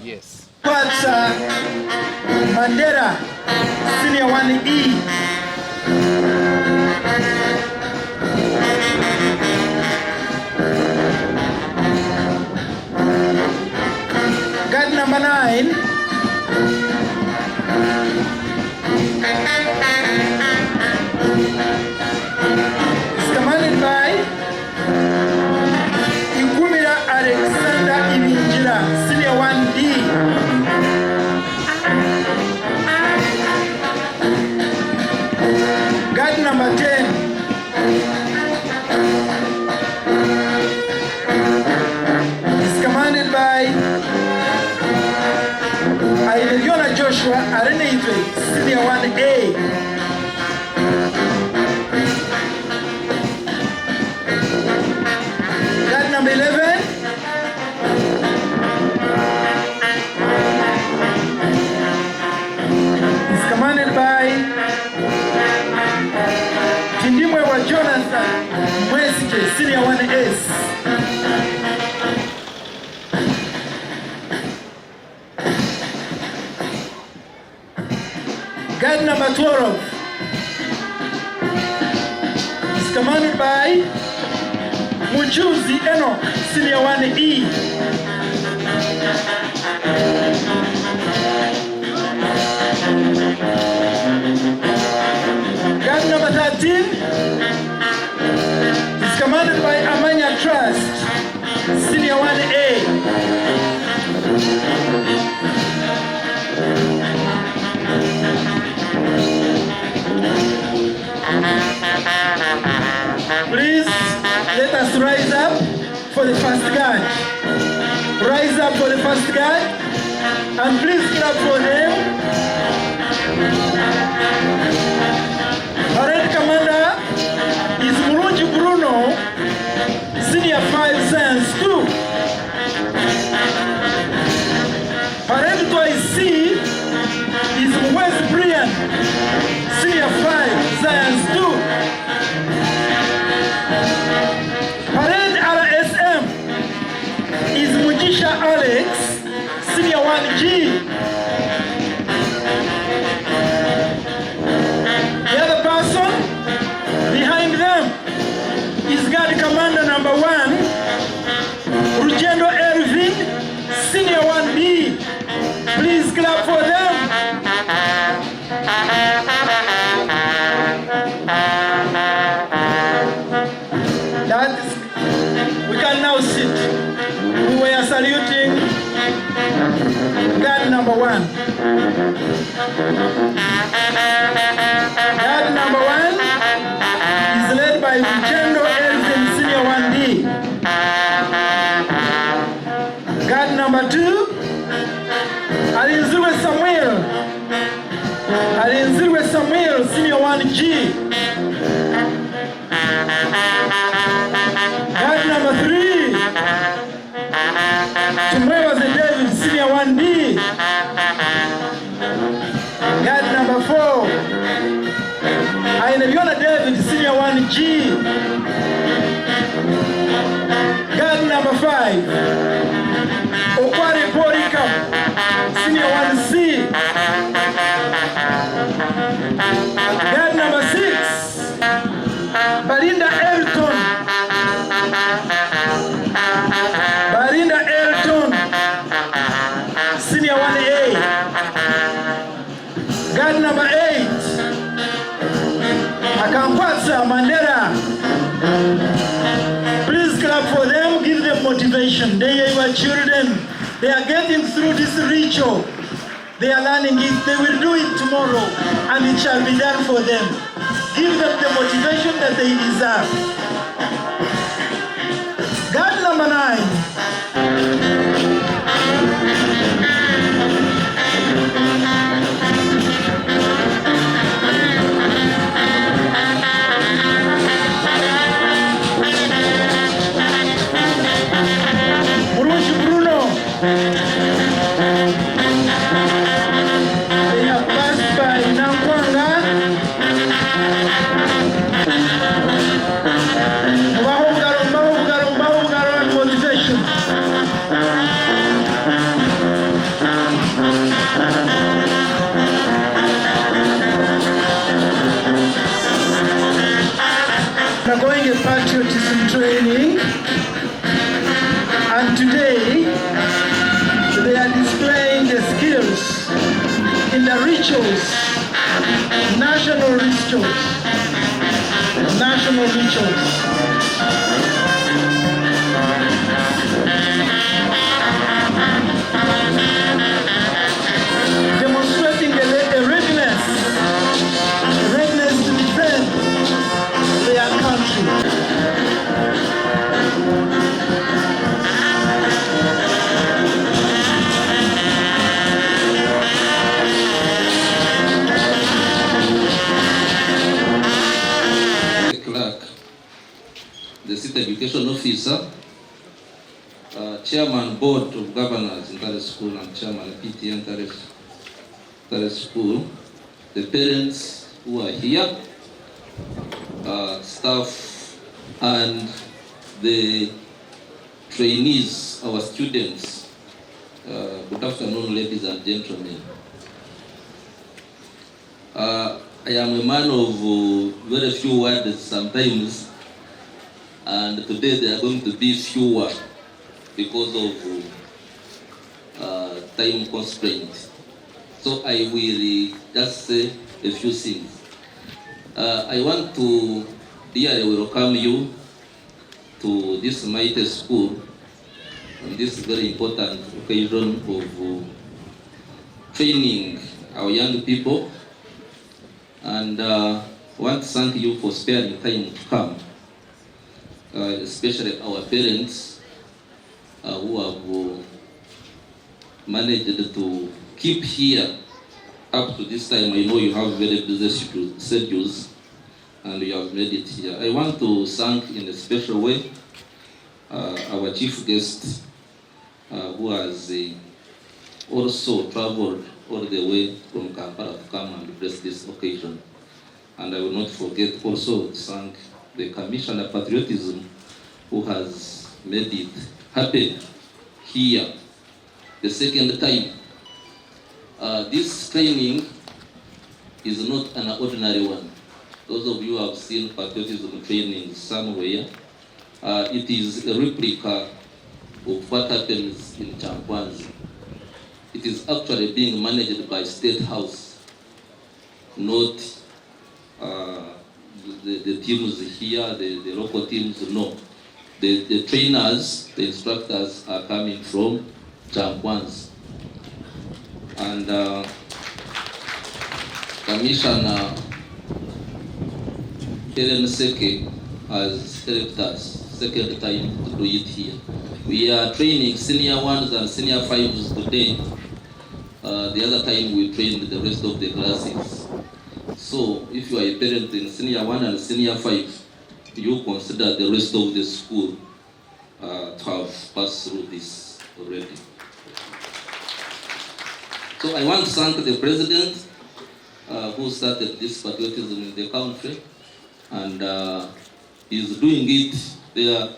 Yes. Mbarara, Senior 1E. Guard number 9. Is commanded by Senior 1D. Guard number 10. Is commanded by Ayeliona Joshua Areneitre, Senior 1A. Guard number 11. Commanded by Tindimwe wa Jonathan Mwesike, Senior 1S. Guard number 12 is commanded by Muchuzi Eno, Senior 1E. Guard number 13 is commanded by Amanya Trust, Senior 1A. Please let us rise up for the first guard. Rise up for the first guard, and please clap for him. Parade Commander is Murunji Bruno, Senior 5 Science 2. Parade Toy C is West Brian, Senior 5 Science 2. Parade RSM is Mujisha Alex, Senior 1G. now sit. We were saluting guard number 1. Guard number 1 is led by Vicendo Elvin Senior 1D. Guard number 2, Alinzirwe Samuel Senior 1G. Guard number 3, Tumwebaze David Senior 1D. Guard number 4, Ainebiona David Senior 1G. Guard number 5, Okwari Bodyguard Senior 1C. Guard number 6, Barinda Elton Senior 1A. Guard number 8, Akampatsa Mandela. Please clap for them, give them motivation. They are your children. They are getting through this ritual. They are learning it. They will do it tomorrow, and it shall be done for them. Give them the motivation that they deserve. Guard number 9. Undergoing a patriotism training, and today they are displaying the skills in the rituals, national rituals. Demonstrating a readiness to defend their country. The State Education Officer, Chairman Board of Governors Ntare School and Chairman PTA Ntare School, the parents who are here, staff and the trainees, our students. Good afternoon, ladies and gentlemen. I am a man of very few words sometimes, and today they are going to be fewer because of time constraints. So I will just say a few things. I want to dearly welcome you to this mighty school on this very important occasion of training our young people, and want to thank you for sparing time to come. Especially our parents who have managed to keep here up to this time. I know you have very busy schedules and you have made it here. I want to thank in a special way our chief guest who has also traveled all the way from Kampala to come and bless this occasion. And I will not forget also to thank the Commissioner Patriotism who has made it happen here the second time. This training is not an ordinary one. Those of you who have seen patriotism training somewhere, it is a replica of what happens in Champwanzi. It is actually being managed by State House, not the teams here, the local teams, no. The trainers, the instructors are coming from Changwanzi. And Commissioner Helen Seke has helped us second time to do it here. We are training senior ones and senior fives today. The other time we trained the rest of the classes. So if you are a parent in senior 1 and senior 5, you consider the rest of the school to have passed through this already. So I want to thank the president who started this patriotism in the country, and is doing it there,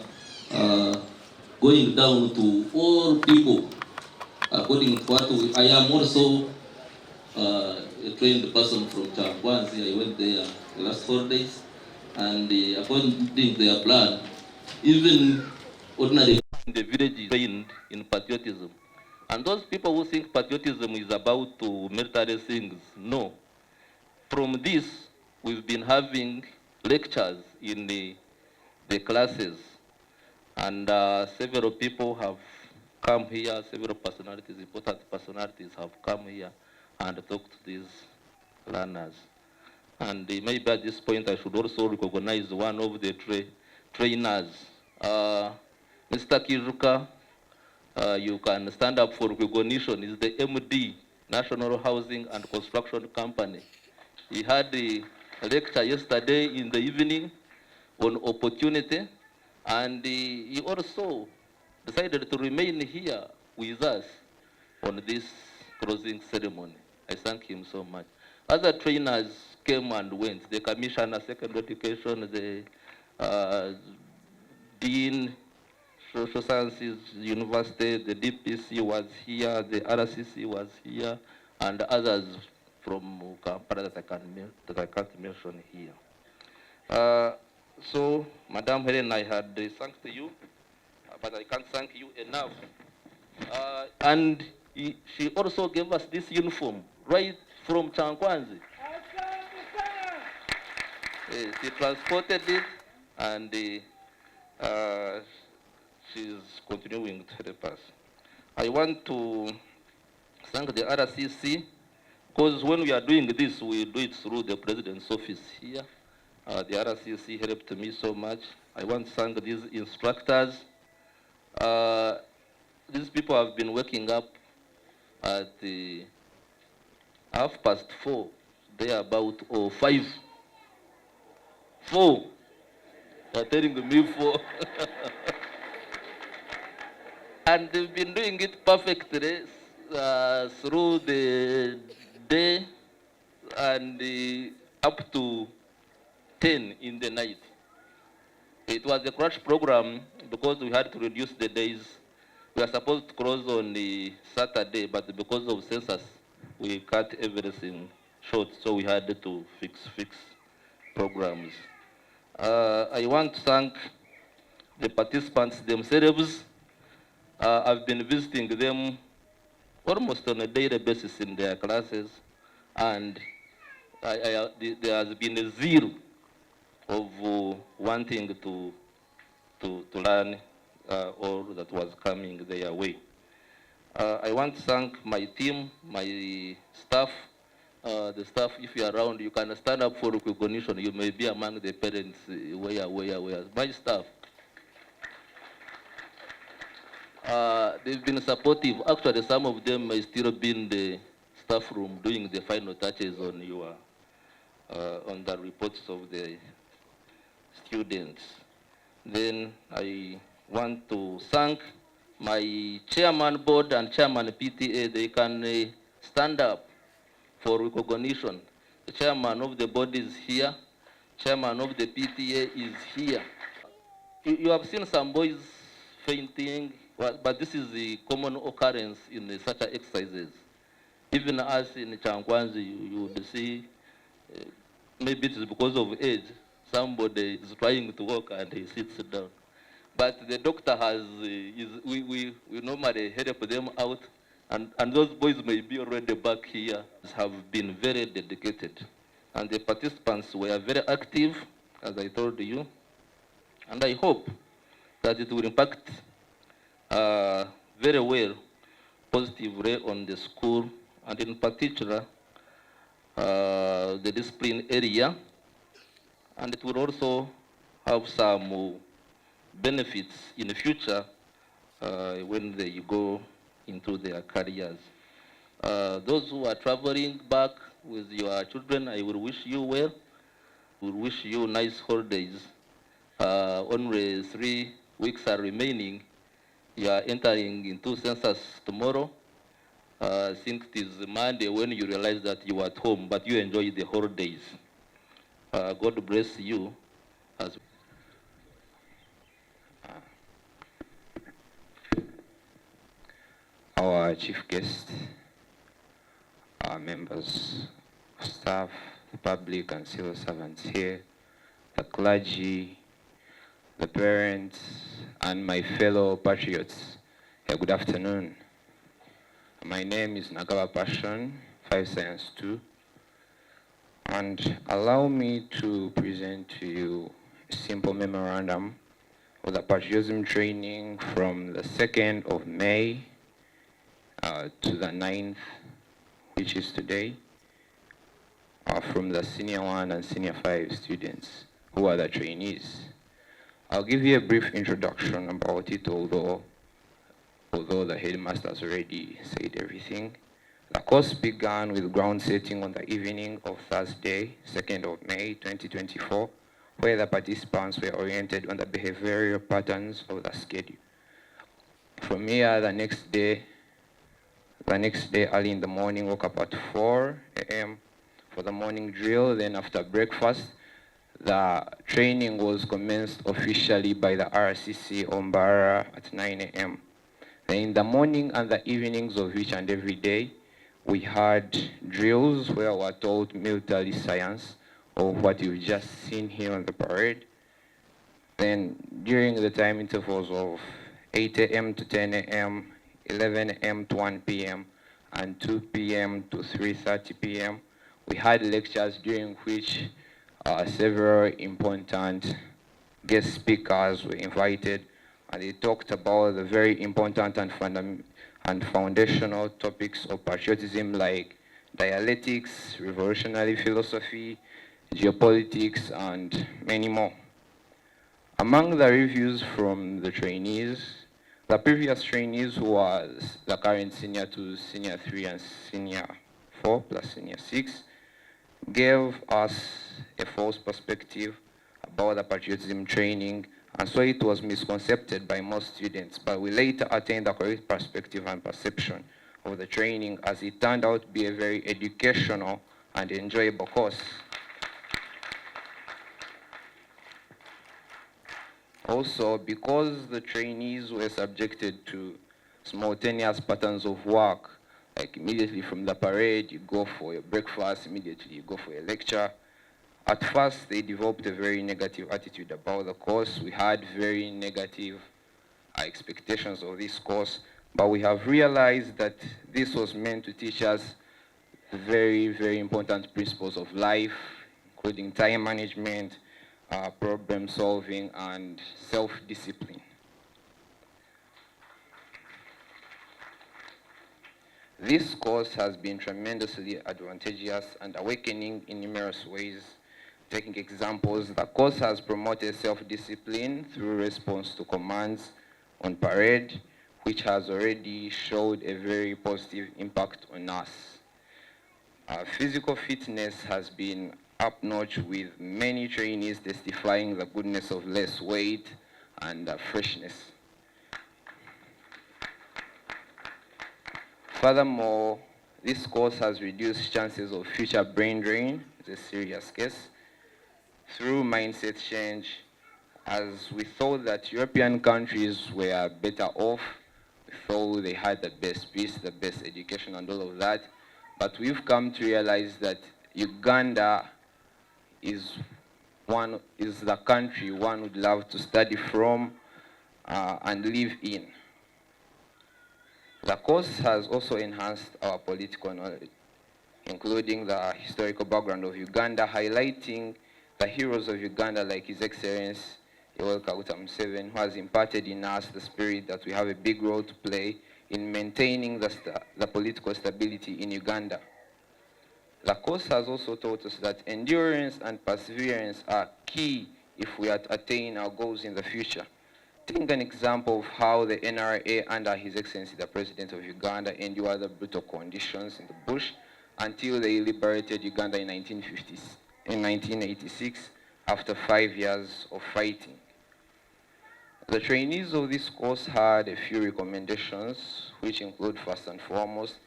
going down to all people according to what I am also a trained person from Changwanzi. I went there the last 4 days, and according to their plan, even ordinary in the village is trained in patriotism. And those people who think patriotism is about military things, no. From this, we've been having lectures in the classes, and several people have come here, several personalities, important personalities have come here and talked to these learners. And maybe at this point I should also recognize one of the trainers. Mr. Kiruka, you can stand up for recognition. He's the MD, National Housing and Construction Company. He had a lecture yesterday in the evening on opportunity, and he also decided to remain here with us on this closing ceremony. I thank him so much. Other trainers came and went. The Commissioner of Secondary Education, the Dean, Social Sciences University, the DPC was here, the RCC was here, and others from Kampala that I can't mention here. So, Madam Helen, I had thanked you, but I can't thank you enough. And she also gave us this uniform right from Changwanzi. She transported it, and she's continuing to help us. I want to thank the RCC, because when we are doing this, we do it through the President's office here. The RCC helped me so much. I want to thank these instructors. These people have been waking up at 4:30, they are about 5. 4. They're telling me 4. And they've been doing it perfectly through the day and up to 10 in the night. It was a crash program because we had to reduce the days. We are supposed to close on the Saturday, but because of census, we cut everything short, so we had to fix programs. I want to thank the participants themselves. I've been visiting them almost on a daily basis in their classes, and there has been a zeal of wanting to learn all that was coming their way. I want to thank my team, my staff. The staff, if you're around, you can stand up for recognition. You may be among the parents. Where? My staff. They've been supportive. Actually, some of them may still be in the staff room doing the final touches on your on the reports of the students. Then I want to thank my chairman board and chairman PTA. They can stand up for recognition. The chairman of the board is here. Chairman of the PTA is here. You have seen some boys fainting, but this is the common occurrence in such exercises. Even us in Changwanzi, you would see, maybe it is because of age, somebody is trying to walk and he sits down. But the doctor has, we normally help them out, and those boys may be already back here, have been very dedicated. And the participants were very active, as I told you. And I hope that it will impact very well, positively on the school, and in particular, the discipline area, and it will also have some benefits in the future when they go into their careers. Those who are traveling back with your children, I will wish you well. We wish you nice holidays. Only 3 weeks are remaining. You are entering into census tomorrow. I think it is Monday when you realize that you are at home, but you enjoy the holidays. God bless you. As our chief guest, our members, staff, the public and civil servants here, the clergy, the parents, and my fellow patriots. Good afternoon. My name is Nagaba Passion, 5 Science 2, and allow me to present to you a simple memorandum of the patriotism training from the 2nd of May to the 9th, which is today, from the Senior 1 and Senior 5 students who are the trainees. I'll give you a brief introduction about it, although the headmaster has already said everything. The course began with ground setting on the evening of Thursday, 2nd of May, 2024, where the participants were oriented on the behavioral patterns of the schedule. From here, the next day early in the morning, woke up at 4 a.m. for the morning drill. Then after breakfast, the training was commenced officially by the RCC on Mbarara at 9 a.m. Then in the morning and the evenings of each and every day, we had drills where we were taught military science of what you've just seen here on the parade. Then during the time intervals of 8 a.m. to 10 a.m., 11 a.m. to 1 p.m., and 2 p.m. to 3:30 p.m., we had lectures during which several important guest speakers were invited, and they talked about the very important and foundational topics of patriotism like dialectics, revolutionary philosophy, geopolitics, and many more. Among the reviews from the trainees, the previous trainees, who was the current Senior 2, Senior 3, and Senior 4 plus Senior 6, gave us a false perspective about the patriotism training, and so it was misconcepted by most students. But we later attained the correct perspective and perception of the training, as it turned out to be a very educational and enjoyable course. Also, because the trainees were subjected to simultaneous patterns of work, like immediately from the parade, you go for your breakfast, immediately you go for your lecture. At first, they developed a very negative attitude about the course. We had very negative expectations of this course, but we have realized that this was meant to teach us very, very important principles of life, including time management, problem solving, and self-discipline. This course has been tremendously advantageous and awakening in numerous ways. Taking examples, the course has promoted self-discipline through response to commands on parade, which has already showed a very positive impact on us. Physical fitness has been up-notch, with many trainees testifying the goodness of less weight and freshness. Furthermore, this course has reduced chances of future brain drain, it's a serious case, through mindset change, as we thought that European countries were better off. We thought they had the best peace, the best education, and all of that. But we've come to realize that Uganda is the country one would love to study from and live in. The course has also enhanced our political knowledge, including the historical background of Uganda, highlighting the heroes of Uganda like His Excellency Yoweri Kaguta Museveni, who has imparted in us the spirit that we have a big role to play in maintaining the political stability in Uganda. The course has also taught us that endurance and perseverance are key if we are to attain our goals in the future. Take an example of how the NRA under His Excellency the President of Uganda endured the brutal conditions in the bush until they liberated Uganda in 1986 after 5 years of fighting. The trainees of this course had a few recommendations, which include, first and foremost,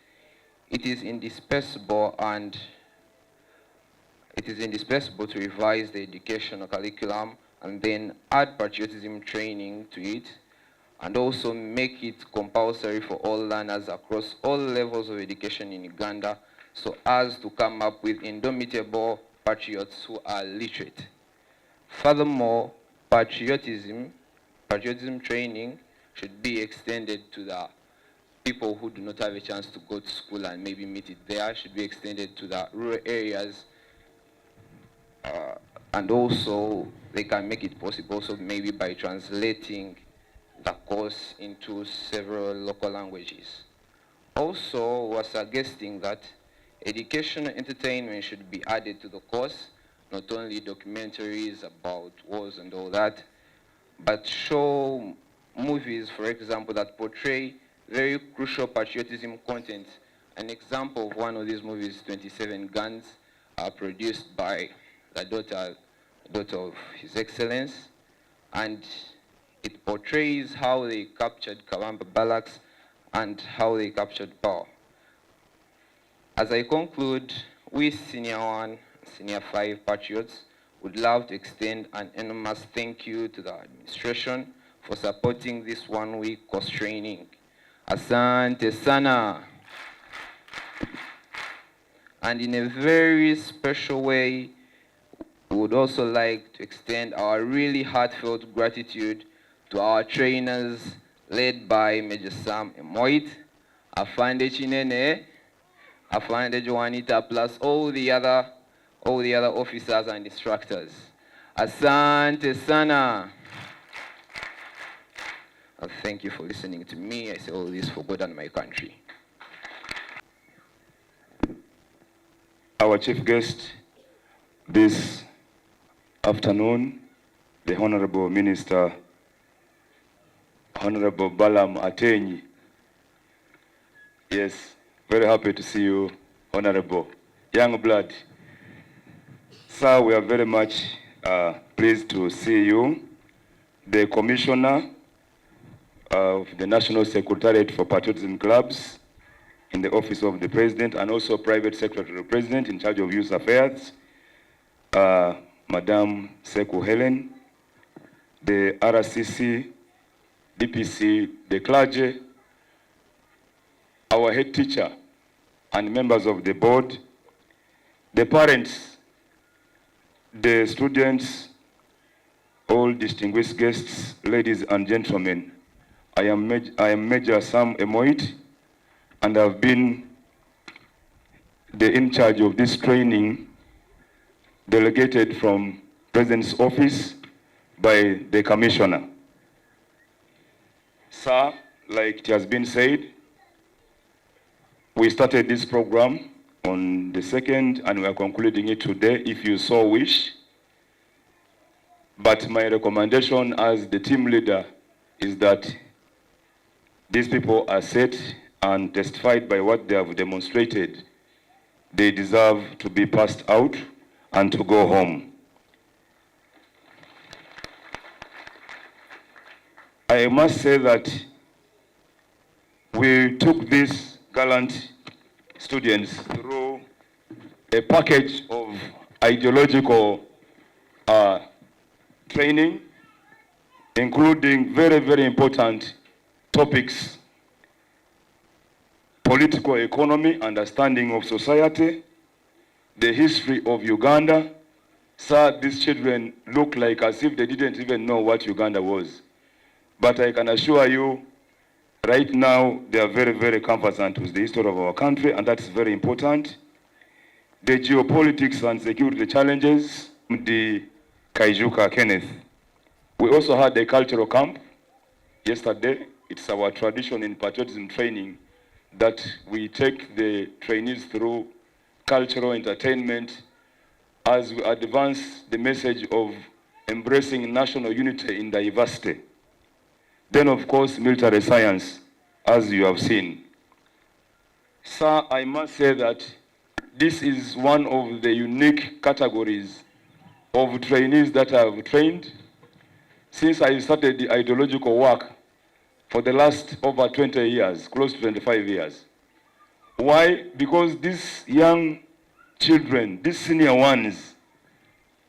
it is indispensable to revise the educational curriculum and then add patriotism training to it, and also make it compulsory for all learners across all levels of education in Uganda, so as to come up with indomitable patriots who are literate. Furthermore, patriotism training should be extended to the people who do not have a chance to go to school and maybe meet it there, should be extended to the rural areas, and also they can make it possible, so maybe by translating the course into several local languages. Also, we're suggesting that educational entertainment should be added to the course, not only documentaries about wars and all that, but show movies, for example, that portray very crucial patriotism content. An example of one of these movies, 27 Guns, produced by the daughter of His Excellency, and it portrays how they captured Kawamba Barracks and how they captured power. As I conclude, we Senior 1, Senior 5 Patriots would love to extend an enormous thank you to the administration for supporting this one-week course training. Asante sana. And in a very special way, we would also like to extend our really heartfelt gratitude to our trainers led by Major Sam Emoit, Afande Chinene, Afande Joanita, plus all the other officers and instructors. Asante sana. Thank you for listening to me. I say all this for God and my country. Our chief guest this afternoon, the Honorable Minister, Honorable Balaam Atenyi. Yes, very happy to see you, Honorable. Young blood. Sir, we are very much pleased to see you. The Commissioner of the National Secretariat for Patriotism Clubs in the Office of the President, and also Private Secretary of the President in charge of Youth Affairs, Madam Seku Helen, the RCC, DPC, the clergy, our head teacher, and members of the board, the parents, the students, all distinguished guests, ladies and gentlemen. I am Major Sam Emoit, and I've been in charge of this training delegated from President's office by the Commissioner. Sir, like it has been said, we started this program on the 2nd and we are concluding it today, if you so wish. But my recommendation as the team leader is that these people are set and testified by what they have demonstrated. They deserve to be passed out and to go home. I must say that we took these gallant students through a package of ideological training, including very, very important topics: political economy, understanding of society, the history of Uganda. Sir, these children look like as if they didn't even know what Uganda was. But I can assure you, right now, they are very, very conversant with the history of our country, and that's very important. The geopolitics and security challenges, the Kaijuka Kenneth. We also had a cultural camp yesterday. It's our tradition in patriotism training that we take the trainees through cultural entertainment as we advance the message of embracing national unity in diversity. Then, of course, military science, as you have seen. Sir, I must say that this is one of the unique categories of trainees that I have trained since I started the ideological work for the last over 20 years, close to 25 years. Why? Because these young children, these senior ones,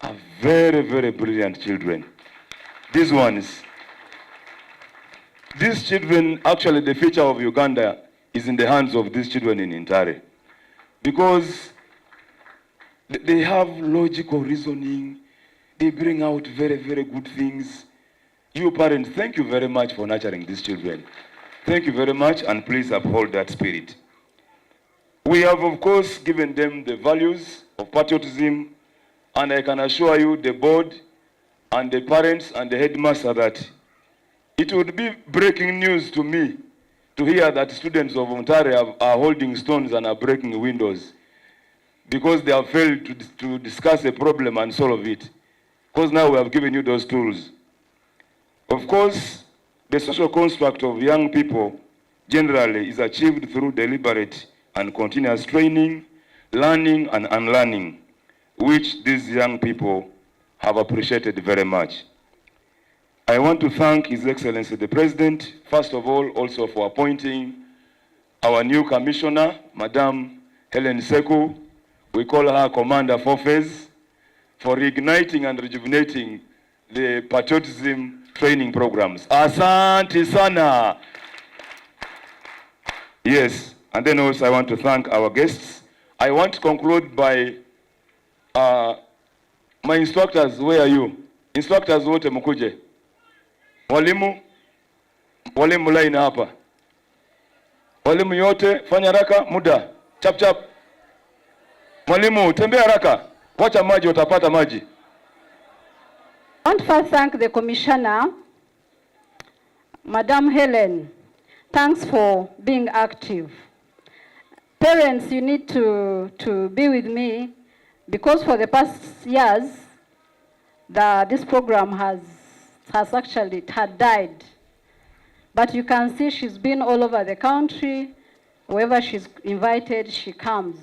are very, very brilliant children. These ones. These children, actually the future of Uganda is in the hands of these children in Ntare. Because they have logical reasoning, they bring out very, very good things. You parents, thank you very much for nurturing these children. Thank you very much, and please uphold that spirit. We have, of course, given them the values of patriotism, and I can assure you, the board and the parents and the headmaster, that it would be breaking news to me to hear that students of Ntare are holding stones and are breaking windows because they have failed to discuss a problem and solve it. Because now we have given you those tools. Of course, the social construct of young people generally is achieved through deliberate and continuous training, learning and unlearning, which these young people have appreciated very much. I want to thank His Excellency the President, first of all, also for appointing our new commissioner, Madam Helen Seku. We call her Commander Forfez, for reigniting and rejuvenating the patriotism training programs. Asante sana. Yes, and then also I want to thank our guests. I want to conclude by my instructors. Where are you? Instructors wote mkuje. Walimu line hapa. Walimu yote fanya haraka, muda chap chap. Mwalimu tembea haraka, wacha maji, utapata maji. I want to first thank the Commissioner, Madam Helen. Thanks for being active. Parents, you need to be with me, because for the past years, this program had died. But you can see she's been all over the country. Wherever she's invited, she comes.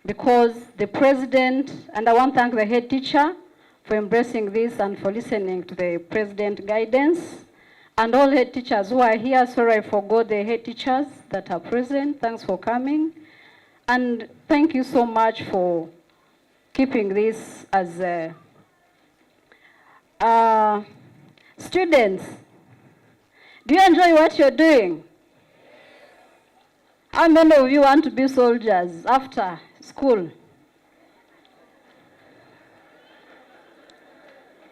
Because the president, and I want to thank the head teacher for embracing this and for listening to the president guidance, and all head teachers who are here. Sorry, I forgot the head teachers that are present. Thanks for coming. And thank you so much for keeping this as a students. Do you enjoy what you're doing? How many of you want to be soldiers after school?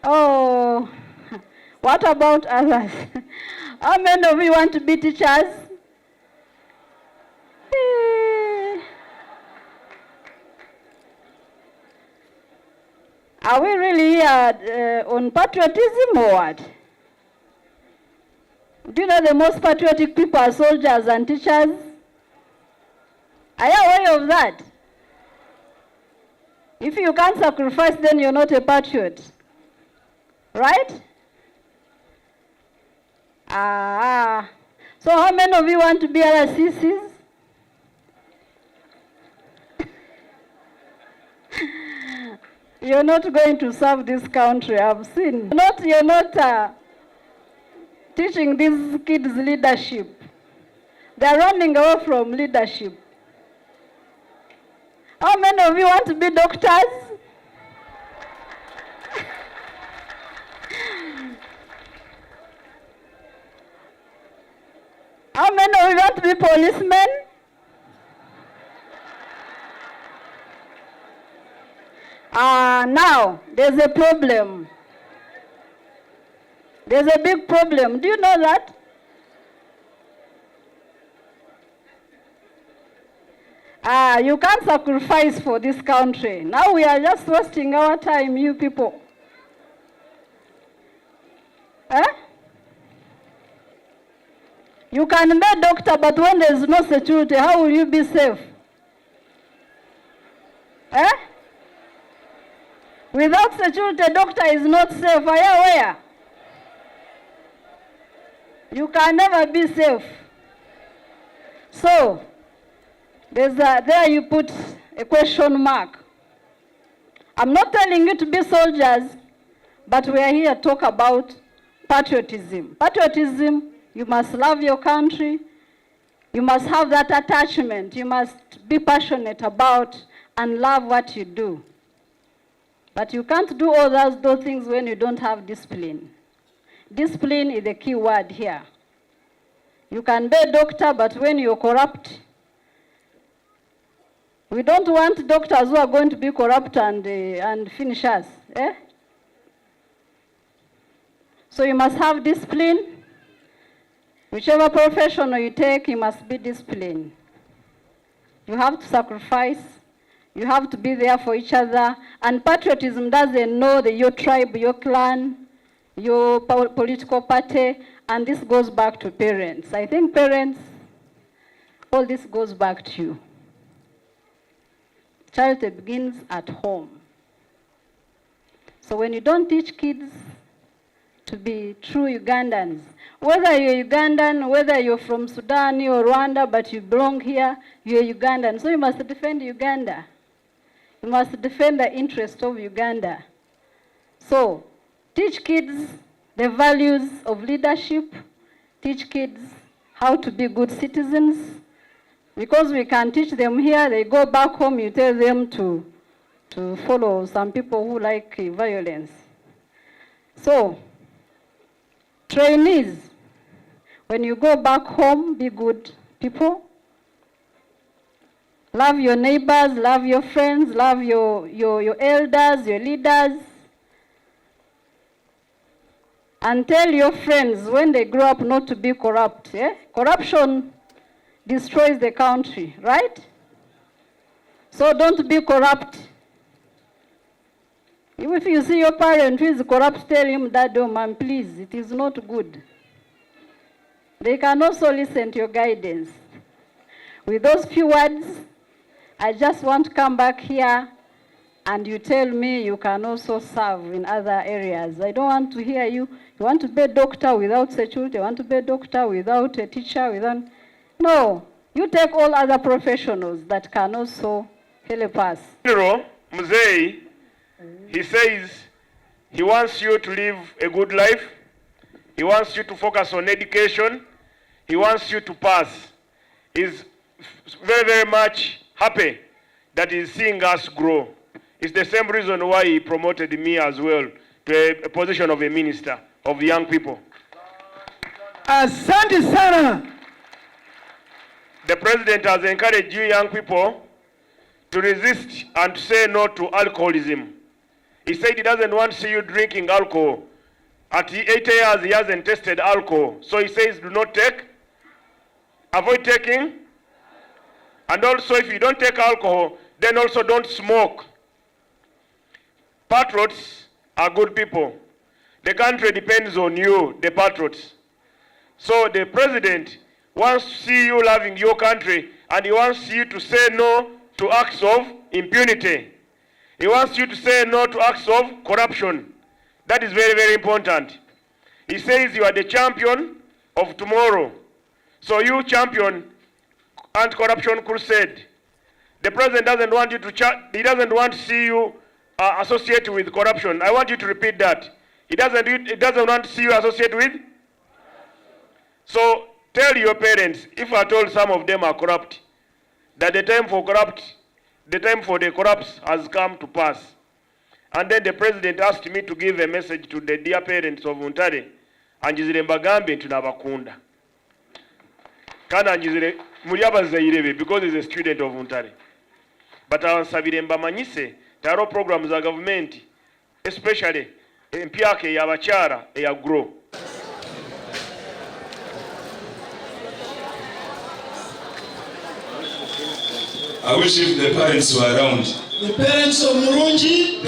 Oh, what about others? How many of you want to be teachers? Are we really here on patriotism or what? Do you know the most patriotic people are soldiers and teachers? Are you aware of that? If you can't sacrifice, then you're not a patriot. Right? So how many of you want to be RCCs? You're not going to serve this country, I've seen. You're not teaching these kids leadership. They're running away from leadership. How many of you want to be doctors? How many of you want to be policemen? Now, there's a problem. There's a big problem. Do you know that? You can't sacrifice for this country. Now we are just wasting our time, you people. Eh? You can be a doctor, but when there is no security, how will you be safe? Eh? Without security, a doctor is not safe. Are you aware? You can never be safe. So, there you put a question mark. I'm not telling you to be soldiers, but we are here to talk about patriotism. Patriotism, you must love your country. You must have that attachment. You must be passionate about and love what you do. But you can't do all those things when you don't have discipline. Discipline is the key word here. You can be a doctor, but when you're corrupt, we don't want doctors who are going to be corrupt and finish us. Eh? So you must have discipline. Whichever profession you take, you must be disciplined. You have to sacrifice. You have to be there for each other. And patriotism doesn't know your tribe, your clan, your political party. And this goes back to parents. I think parents, all this goes back to you. Charity begins at home. So when you don't teach kids to be true Ugandans, whether you're Ugandan, whether you're from Sudan or Rwanda, but you belong here, you're Ugandan. So you must defend Uganda. You must defend the interest of Uganda. So teach kids the values of leadership. Teach kids how to be good citizens. Because we can teach them here, they go back home, you tell them to follow some people who like violence. So, trainees, when you go back home, be good people. Love your neighbors, love your friends, love your elders, your leaders. And tell your friends when they grow up not to be corrupt. Eh? Corruption destroys the country, right? So don't be corrupt. If you see your parent who is corrupt, tell him that, oh man, please, it is not good. They can also listen to your guidance. With those few words, I just want to come back here and you tell me you can also serve in other areas. I don't want to hear you want to be a doctor without security, you want to be a doctor without a teacher, without... No, you take all other professionals that can also help us. General Mzee, he says he wants you to live a good life. He wants you to focus on education. He wants you to pass. He's very, very much happy that he's seeing us grow. It's the same reason why he promoted me as well to a position of a minister of the young people. Asante sana. The president has encouraged you young people to resist and to say no to alcoholism. He said he doesn't want to see you drinking alcohol. At 8 years, he hasn't tested alcohol. So he says do not take, avoid taking, and also if you don't take alcohol, then also don't smoke. Patriots are good people. The country depends on you, the patriots. So the president wants to see you loving your country, and he wants you to say no to acts of impunity. He wants you to say no to acts of corruption. That is very, very important. He says you are the champion of tomorrow. So you champion anti-corruption crusade. The president doesn't want you to he doesn't want to see you associate with corruption. I want you to repeat that. He doesn't want to see you associate with. So tell your parents, if at all some of them are corrupt, that the time for the corrupts has come to pass. And then the president asked me to give a message to the dear parents of Ntare. Anjizire mbagambe tunabakunda. Kana anjizire muliabazayirebe because he's a student of Ntare. But ansabire mbamanyise taro programs za government, especially empyake ya bachara ya grow. I wish if the parents were around. The parents of Murungi